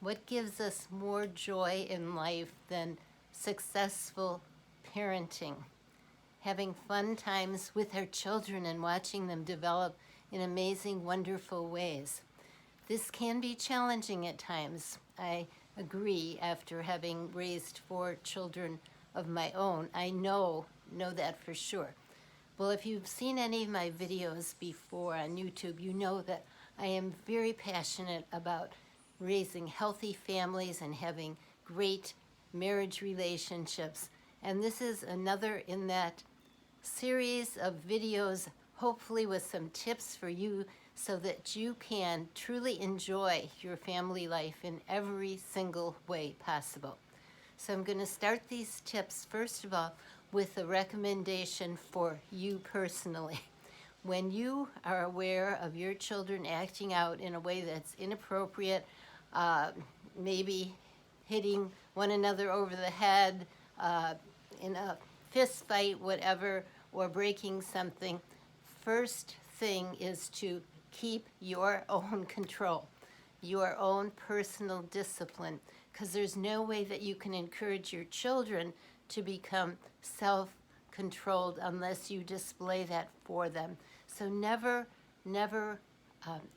What gives us more joy in life than successful parenting? Having fun times with our children and watching them develop in amazing, wonderful ways. This can be challenging at times. I agree, after having raised 4 children of my own. I know that for sure. Well, if you've seen any of my videos before on YouTube, you know that I am very passionate about raising healthy families and having great marriage relationships. And this is another in that series of videos, hopefully with some tips for you so that you can truly enjoy your family life in every single way possible. So I'm going to start these tips, first of all, with a recommendation for you personally. When you are aware of your children acting out in a way that's inappropriate, maybe hitting one another over the head, in a fist fight, whatever, or breaking something, first thing is to keep your own control, your own personal discipline, because there's no way that you can encourage your children to become self-controlled unless you display that for them. So never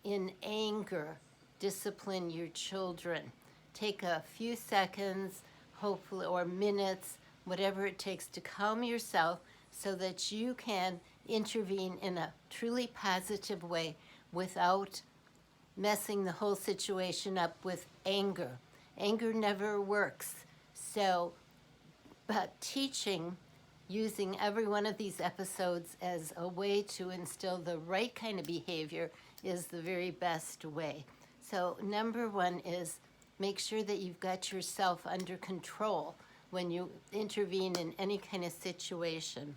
in anger discipline your children. Take a few seconds, hopefully, or minutes, whatever it takes to calm yourself so that you can intervene in a truly positive way without messing the whole situation up with anger. Anger never works. So, but teaching, using every one of these episodes as a way to instill the right kind of behavior is the very best way. So number 1 is make sure that you've got yourself under control when you intervene in any kind of situation.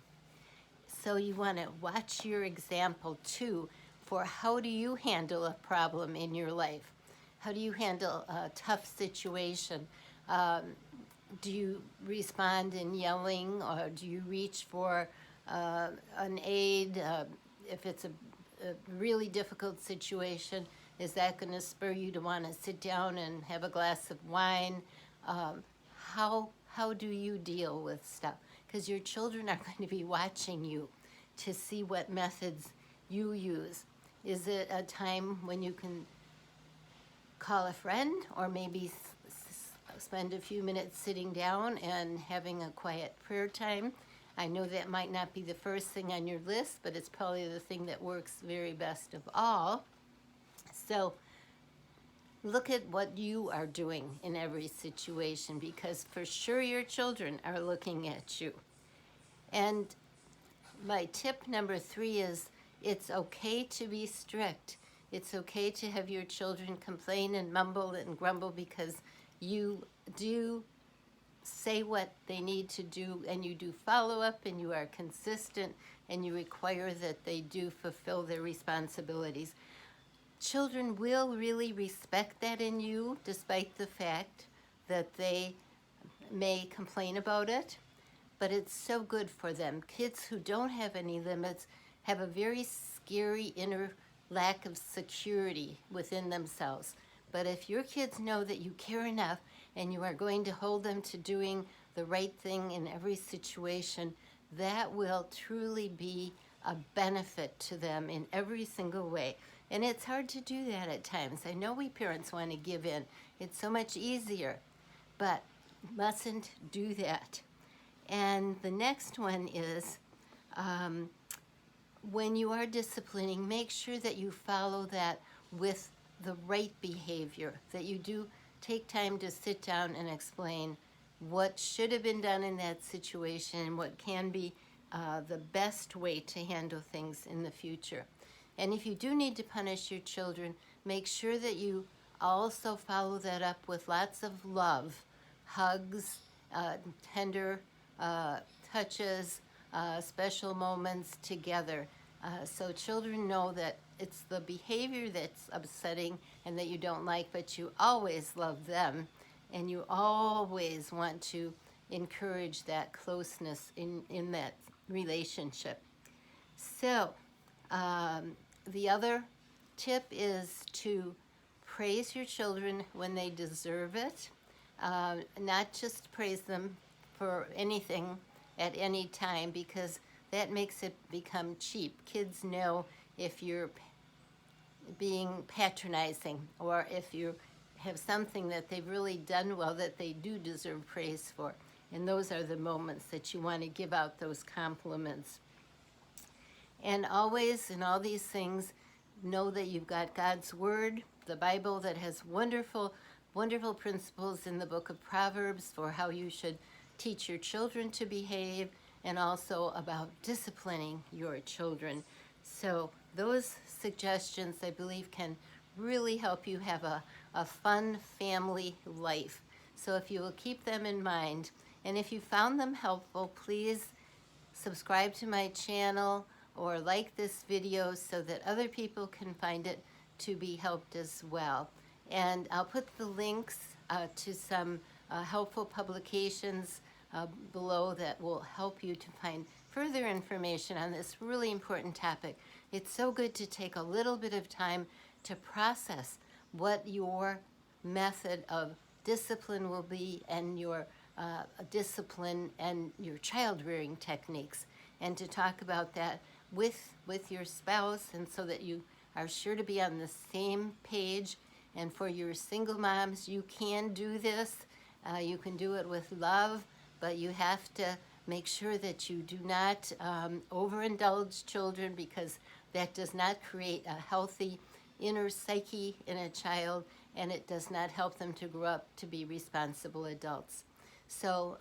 So you want to watch your example too for how do you handle a problem in your life? How do you handle a tough situation? Do you respond in yelling, or do you reach for an aid? If it's a really difficult situation, is that going to spur you to want to sit down and have a glass of wine? How do you deal with stuff? Because your children are going to be watching you to see what methods you use. Is it a time when you can call a friend, or maybe spend a few minutes sitting down and having a quiet prayer time? I know that might not be the first thing on your list, but it's probably the thing that works very best of all. So look at what you are doing in every situation, because for sure your children are looking at you. And my tip number 3 is it's okay to be strict. It's okay to have your children complain and mumble and grumble, because you do say what they need to do, and you do follow up, and you are consistent, and you require that they do fulfill their responsibilities. Children will really respect that in you, despite the fact that they may complain about it, but it's so good for them. Kids who don't have any limits have a very scary inner lack of security within themselves. But if your kids know that you care enough and you are going to hold them to doing the right thing in every situation, that will truly be a benefit to them in every single way. And it's hard to do that at times. I know we parents want to give in. It's so much easier, but mustn't do that. And the next one is, when you are disciplining, make sure that you follow that with the right behavior, that you do take time to sit down and explain what should have been done in that situation and what can be the best way to handle things in the future. And if you do need to punish your children, make sure that you also follow that up with lots of love, hugs, tender touches, special moments together. So children know that it's the behavior that's upsetting and that you don't like, but you always love them, and you always want to encourage that closeness in that relationship. So the other tip is to praise your children when they deserve it, not just praise them for anything at any time, because that makes it become cheap. Kids know if you're being patronizing, or if you have something that they've really done well that they do deserve praise for. And those are the moments that you want to give out those compliments. And always, in all these things, know that you've got God's Word, the Bible, that has wonderful, wonderful principles in the book of Proverbs for how you should teach your children to behave, and also about disciplining your children. So those suggestions, I believe, can really help you have a fun family life. So if you will keep them in mind, and if you found them helpful, please subscribe to my channel or like this video so that other people can find it to be helped as well. And I'll put the links to some helpful publications below that will help you to find further information on this really important topic. It's so good to take a little bit of time to process what your method of discipline will be, and your discipline and your child rearing techniques, and to talk about that with your spouse, and so that you are sure to be on the same page. And for your single moms, you can do this. You can do it with love, but you have to make sure that you do not overindulge children, because that does not create a healthy inner psyche in a child, and it does not help them to grow up to be responsible adults. So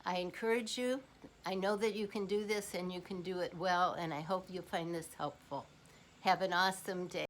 I encourage you. I know that you can do this, and you can do it well, and I hope you find this helpful. Have an awesome day.